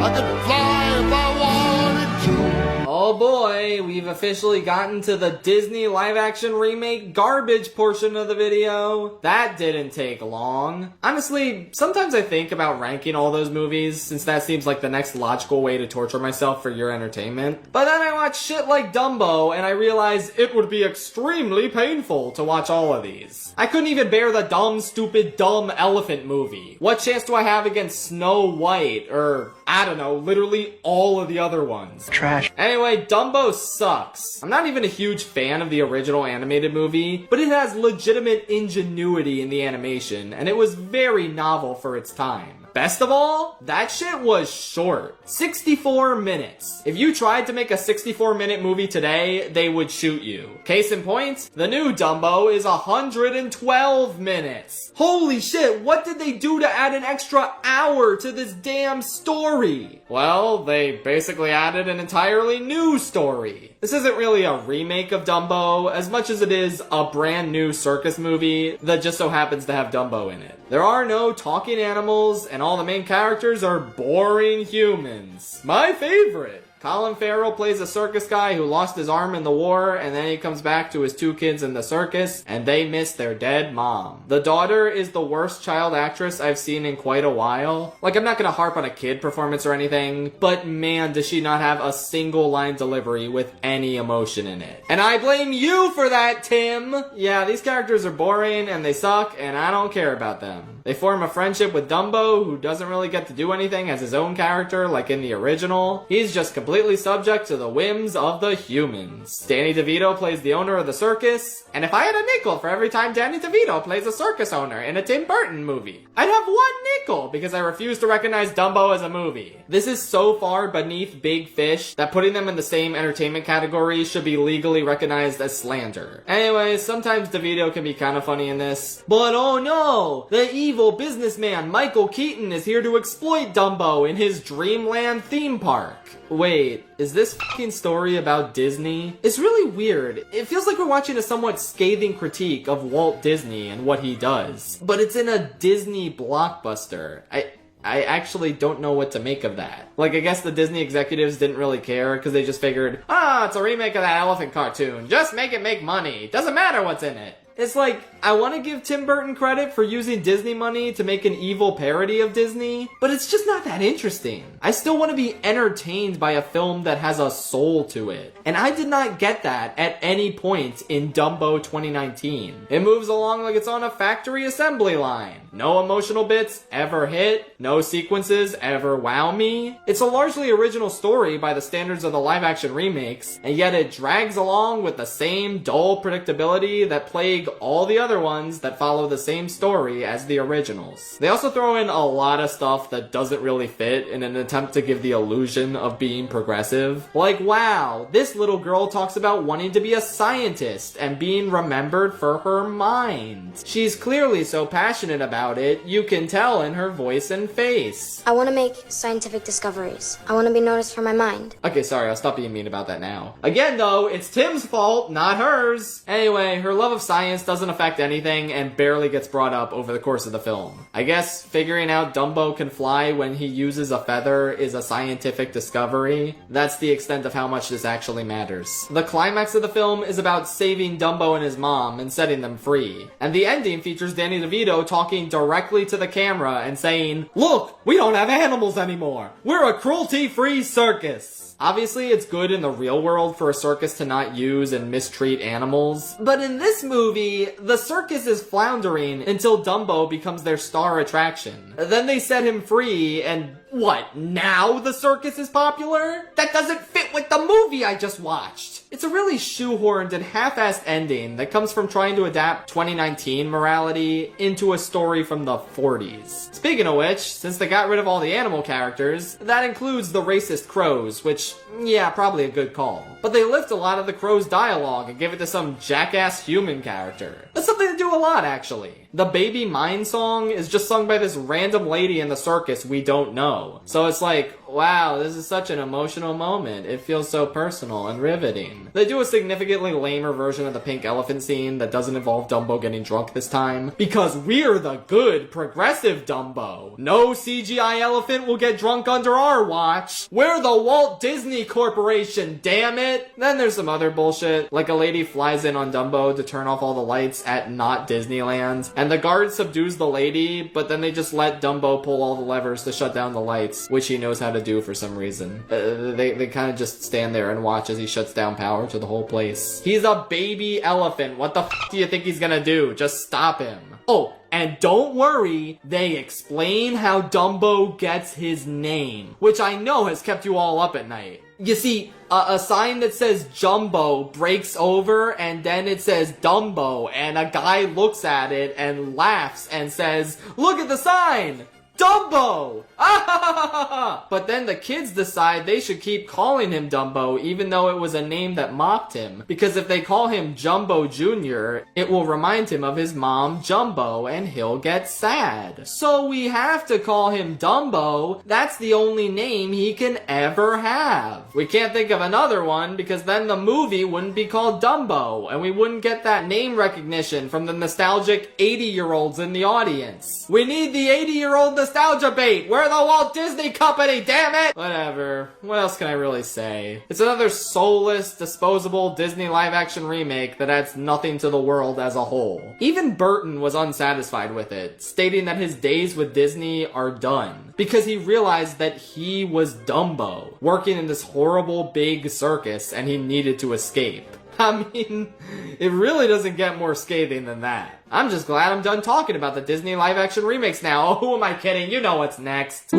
I could fly if I wanted to. Oh boy, we've officially gotten to the Disney live-action remake garbage portion of the video. That didn't take long. Honestly, sometimes I think about ranking all those movies, since that seems like the next logical way to torture myself for your entertainment. But then I watch shit like Dumbo, and I realize it would be extremely painful to watch all of these. I couldn't even bear the dumb, stupid, dumb elephant movie. What chance do I have against Snow White, or, I don't know, literally all of the other ones? Trash. Anyway, Dumbo sucks. I'm not even a huge fan of the original animated movie, but it has legitimate ingenuity in the animation, and it was very novel for its time. Best of all, that shit was short. 64 minutes. If you tried to make a 64-minute movie today, they would shoot you. Case in point, the new Dumbo is 112 minutes. Holy shit, what did they do to add an extra hour to this damn story? Well, they basically added an entirely new story. This isn't really a remake of Dumbo, as much as it is a brand new circus movie that just so happens to have Dumbo in it. There are no talking animals, and all the main characters are boring humans. My favorite! Colin Farrell plays a circus guy who lost his arm in the war, and then he comes back to his two kids in the circus, and they miss their dead mom. The daughter is the worst child actress I've seen in quite a while. Like, I'm not gonna harp on a kid performance or anything, but man, does she not have a single line delivery with any emotion in it. And I blame you for that, Tim! Yeah, these characters are boring, and they suck, and I don't care about them. They form a friendship with Dumbo, who doesn't really get to do anything as his own character, like in the original. He's just completely subject to the whims of the humans. Danny DeVito plays the owner of the circus, and if I had a nickel for every time Danny DeVito plays a circus owner in a Tim Burton movie, I'd have 1 nickel because I refuse to recognize Dumbo as a movie. This is so far beneath Big Fish that putting them in the same entertainment category should be legally recognized as slander. Anyways, sometimes DeVito can be kind of funny in this. But oh no! The evil businessman Michael Keaton is here to exploit Dumbo in his Dreamland theme park. Wait, is this fucking story about Disney? It's really weird. It feels like we're watching a somewhat scathing critique of Walt Disney and what he does. But it's in a Disney blockbuster. I actually don't know what to make of that. Like, I guess the Disney executives didn't really care because they just figured, it's a remake of that elephant cartoon. Just make it make money. Doesn't matter what's in it. It's like, I want to give Tim Burton credit for using Disney money to make an evil parody of Disney, but it's just not that interesting. I still want to be entertained by a film that has a soul to it. And I did not get that at any point in Dumbo 2019. It moves along like it's on a factory assembly line. No emotional bits ever hit. No sequences ever wow me. It's a largely original story by the standards of the live-action remakes, and yet it drags along with the same dull predictability that plague all the other ones that follow the same story as the originals. They also throw in a lot of stuff that doesn't really fit in an attempt to give the illusion of being progressive. Like, wow, this little girl talks about wanting to be a scientist and being remembered for her mind. She's clearly so passionate about it, you can tell in her voice and face. I want to make scientific discoveries. I want to be noticed for my mind. Okay, sorry, I'll stop being mean about that now. Again though, it's Tim's fault, not hers. Anyway, her love of science doesn't affect anything and barely gets brought up over the course of the film. I guess figuring out Dumbo can fly when he uses a feather is a scientific discovery. That's the extent of how much this actually matters. The climax of the film is about saving Dumbo and his mom and setting them free. And the ending features Danny DeVito talking directly to the camera and saying, "Look, we don't have animals anymore. We're a cruelty-free circus." Obviously, it's good in the real world for a circus to not use and mistreat animals, but in this movie, the circus is floundering until Dumbo becomes their star attraction. Then they set him free, and what, now the circus is popular? That doesn't fit with the movie I just watched! It's a really shoehorned and half-assed ending that comes from trying to adapt 2019 morality into a story from the 40s. Speaking of which, since they got rid of all the animal characters, that includes the racist crows, which, yeah, probably a good call. But they lift a lot of the crow's dialogue and give it to some jackass human character. That's something to do a lot, actually. The Baby Mine song is just sung by this random lady in the circus we don't know. So it's like, wow, this is such an emotional moment. It feels so personal and riveting. They do a significantly lamer version of the pink elephant scene that doesn't involve Dumbo getting drunk this time, because we're the good, progressive Dumbo. No CGI elephant will get drunk under our watch. We're the Walt Disney Corporation, damn it! Then there's some other bullshit, like a lady flies in on Dumbo to turn off all the lights at not Disneyland, and the guard subdues the lady, but then they just let Dumbo pull all the levers to shut down the lights, which he knows how to do for some reason. They kind of just stand there and watch as he shuts down power to the whole place. He's a baby elephant. What the f do you think he's gonna do? Just stop him. Oh, and don't worry, they explain how Dumbo gets his name, which I know has kept you all up at night. You see, a sign that says Jumbo breaks over and then it says Dumbo, and a guy looks at it and laughs and says, "Look at the sign! Dumbo!" But then the kids decide they should keep calling him Dumbo even though it was a name that mocked him, because if they call him Jumbo Jr., it will remind him of his mom Jumbo and he'll get sad. So we have to call him Dumbo. That's the only name he can ever have. We can't think of another one because then the movie wouldn't be called Dumbo and we wouldn't get that name recognition from the nostalgic 80-year-olds in the audience. We need the 80-year-old nostalgia bait. We're the Walt Disney Company, damn it! Whatever. What else can I really say? It's another soulless, disposable Disney live-action remake that adds nothing to the world as a whole. Even Burton was unsatisfied with it, stating that his days with Disney are done, because he realized that he was Dumbo, working in this horrible big circus, and he needed to escape. I mean, it really doesn't get more scathing than that. I'm just glad I'm done talking about the Disney live-action remakes now. Oh, who am I kidding? You know what's next.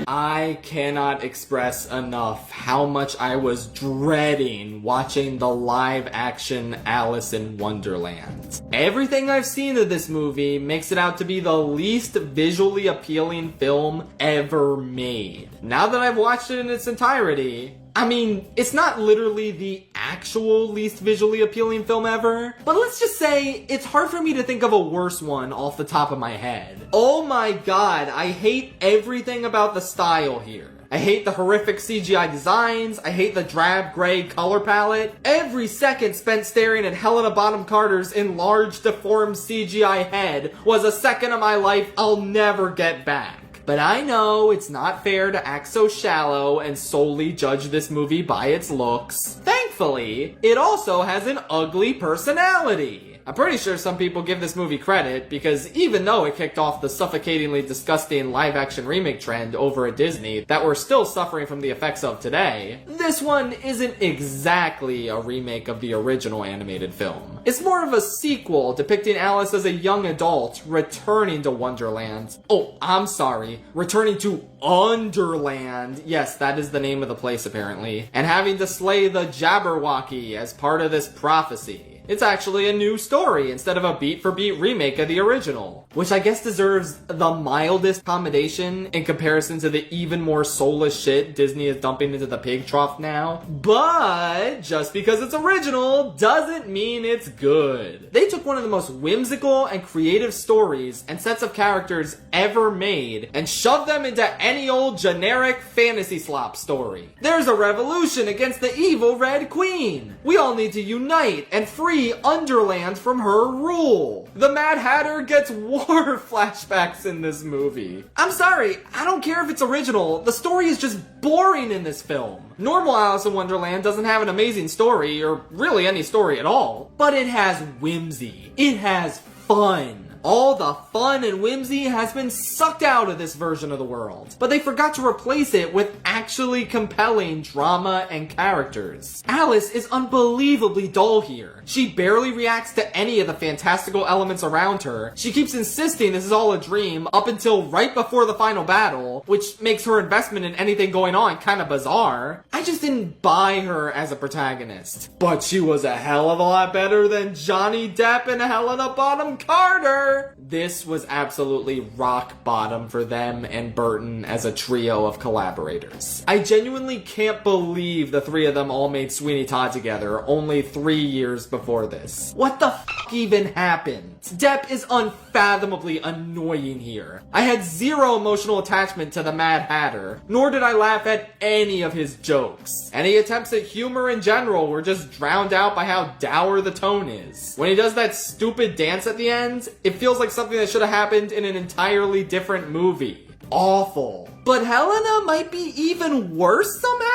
I cannot express enough how much I was dreading watching the live-action Alice in Wonderland. Everything I've seen of this movie makes it out to be the least visually appealing film ever made. Now that I've watched it in its entirety, I mean, it's not literally the actual least visually appealing film ever, but let's just say it's hard for me to think of a worse one off the top of my head. Oh my god, I hate everything about the style here. I hate the horrific CGI designs, I hate the drab gray color palette. Every second spent staring at Helena Bonham Carter's enlarged, deformed CGI head was a second of my life I'll never get back. But I know it's not fair to act so shallow and solely judge this movie by its looks. Thankfully, it also has an ugly personality. I'm pretty sure some people give this movie credit because even though it kicked off the suffocatingly disgusting live-action remake trend over at Disney that we're still suffering from the effects of today, this one isn't exactly a remake of the original animated film. It's more of a sequel depicting Alice as a young adult returning to Wonderland. Oh, I'm sorry, returning to Underland. Yes, that is the name of the place apparently. And having to slay the Jabberwocky as part of this prophecy. It's actually a new story instead of a beat-for-beat remake of the original, which I guess deserves the mildest commendation in comparison to the even more soulless shit Disney is dumping into the pig trough now. But just because it's original doesn't mean it's good. They took one of the most whimsical and creative stories and sets of characters ever made and shoved them into any old generic fantasy slop story. There's a revolution against the evil Red Queen. We all need to unite and free Underland from her rule. The Mad Hatter gets war flashbacks in this movie. I'm sorry, I don't care if it's original. The story is just boring in this film. Normal Alice in Wonderland doesn't have an amazing story, or really any story at all, but it has whimsy. It has fun. All the fun and whimsy has been sucked out of this version of the world, but they forgot to replace it with actually compelling drama and characters. Alice is unbelievably dull here. She barely reacts to any of the fantastical elements around her. She keeps insisting this is all a dream up until right before the final battle, which makes her investment in anything going on kind of bizarre. I just didn't buy her as a protagonist. But she was a hell of a lot better than Johnny Depp and Helena Bonham Carter. this was absolutely rock bottom for them and Burton as a trio of collaborators. I genuinely can't believe the three of them all made Sweeney Todd together only 3 years before this. What the f*** even happened? Depp is unfathomably annoying here. I had zero emotional attachment to the Mad Hatter, nor did I laugh at any of his jokes. Any attempts at humor in general were just drowned out by how dour the tone is. When he does that stupid dance at the end, it feels like something that should have happened in an entirely different movie. Awful. But Helena might be even worse somehow?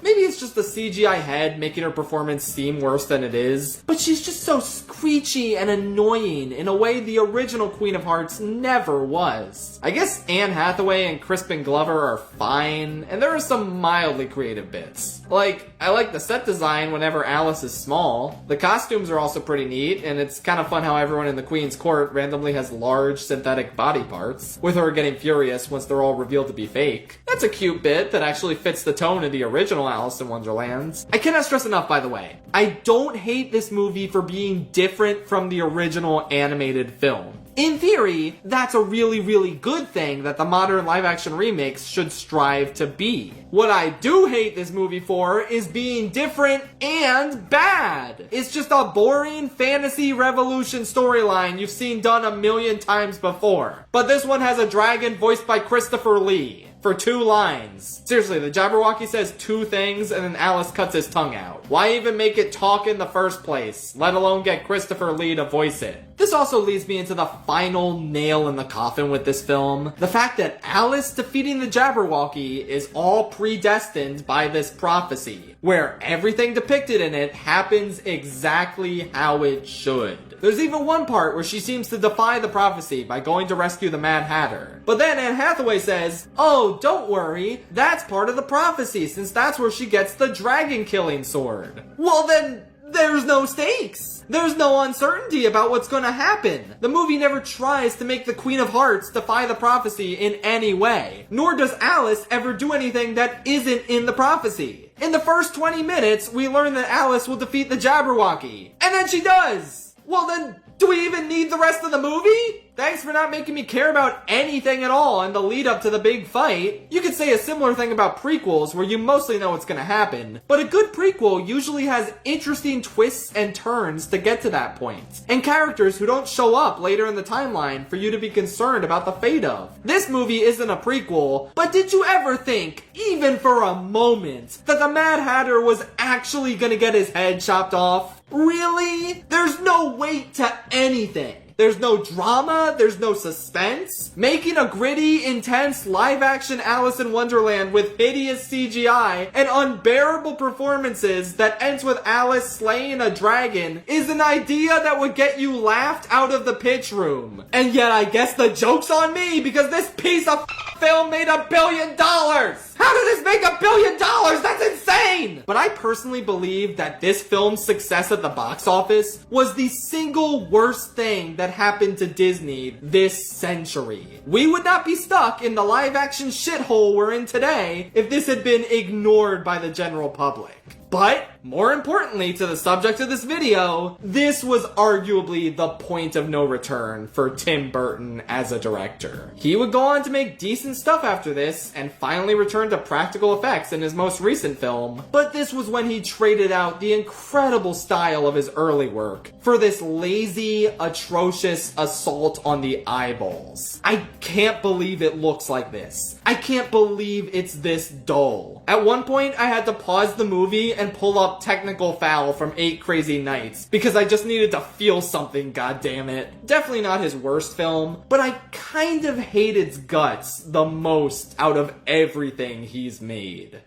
Maybe it's just the CGI head making her performance seem worse than it is, but she's just so screechy and annoying in a way the original Queen of Hearts never was. I guess Anne Hathaway and Crispin Glover are fine, and there are some mildly creative bits. Like, I like the set design whenever Alice is small. The costumes are also pretty neat, and it's kind of fun how everyone in the Queen's court randomly has large synthetic body parts, with her getting furious once they're all revealed to be fake. That's a cute bit that actually fits the tone of the original Alice in Wonderland. I cannot stress enough, by the way, I don't hate this movie for being different from the original animated film. In theory, that's a really, really good thing that the modern live-action remakes should strive to be. What I do hate this movie for is being different and bad. It's just a boring fantasy revolution storyline you've seen done a million times before. But this one has a dragon voiced by Christopher Lee. For 2 lines. Seriously, the Jabberwocky says 2 things and then Alice cuts his tongue out. Why even make it talk in the first place, let alone get Christopher Lee to voice it? This also leads me into the final nail in the coffin with this film. The fact that Alice defeating the Jabberwocky is all predestined by this prophecy, where everything depicted in it happens exactly how it should. There's even one part where she seems to defy the prophecy by going to rescue the Mad Hatter. But then Anne Hathaway says, "Oh, don't worry, that's part of the prophecy since that's where she gets the dragon killing sword." Well then, there's no stakes. There's no uncertainty about what's gonna happen. The movie never tries to make the Queen of Hearts defy the prophecy in any way. Nor does Alice ever do anything that isn't in the prophecy. In the first 20 minutes, we learn that Alice will defeat the Jabberwocky. And then she does! Well then, do we even need the rest of the movie? Thanks for not making me care about anything at all in the lead up to the big fight. You could say a similar thing about prequels where you mostly know what's gonna happen, but a good prequel usually has interesting twists and turns to get to that point, and characters who don't show up later in the timeline for you to be concerned about the fate of. This movie isn't a prequel, but did you ever think, even for a moment, that the Mad Hatter was actually gonna get his head chopped off? Really? There's no weight to anything. There's no drama, there's no suspense. Making a gritty, intense, live-action Alice in Wonderland with hideous CGI and unbearable performances that ends with Alice slaying a dragon is an idea that would get you laughed out of the pitch room. And yet I guess the joke's on me because this piece of film made $1 billion! How did this make $1 billion? That's insane! But I personally believe that this film's success at the box office was the single worst thing that happened to Disney this century. We would not be stuck in the live-action shithole we're in today if this had been ignored by the general public. But, more importantly to the subject of this video, this was arguably the point of no return for Tim Burton as a director. He would go on to make decent stuff after this, and finally return to practical effects in his most recent film, but this was when he traded out the incredible style of his early work for this lazy, atrocious assault on the eyeballs. I can't believe it looks like this. I can't believe it's this dull. At one point, I had to pause the movie and pull up Technical Foul from 8 Crazy Nights because I just needed to feel something, goddammit. Definitely not his worst film, but I kind of hate its guts the most out of everything he's made.